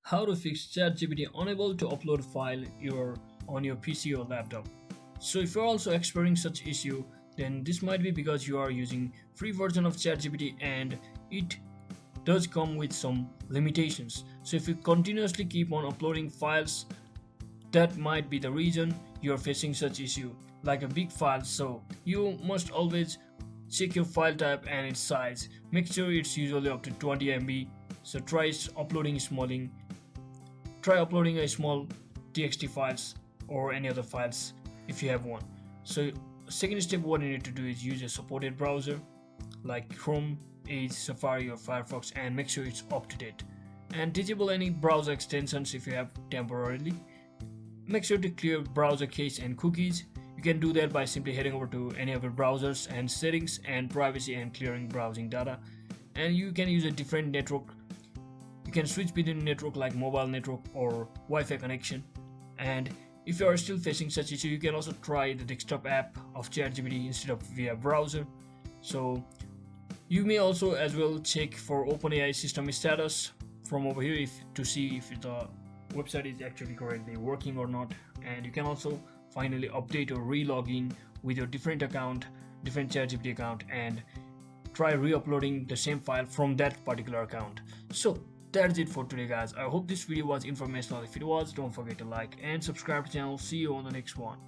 how to fix ChatGPT unable to upload file on your PC or laptop. So if you're also experiencing such issue, then this might be because you are using free version of ChatGPT and it does come with some limitations. So if you continuously keep on uploading files, that might be the reason you're facing such issue like a big file. So you must always check your file type and its size. Make sure it's usually up to 20 MB. So try uploading a small txt files or any other files if you have one. So second step, what you need to do is use a supported browser like Chrome, Edge, Safari or Firefox, and make sure it's up to date, and disable any browser extensions if you have temporarily. Make sure to clear browser cache and cookies. You can do that by simply heading over to any of your browsers and settings and privacy and clearing browsing data. And you can use a different network. You can switch between network like mobile network or Wi-Fi connection. And if you are still facing such issue, you can also try the desktop app of ChatGPT instead of via browser. So you may also as well check for OpenAI system status from over here to see if the website is actually currently working or not. And you can also finally update or re-log in with your different ChatGPT account, and try re-uploading the same file from that particular account. So that's it for today, guys. I hope this video was informational. If it was, don't forget to like and subscribe to the channel. See you on the next one.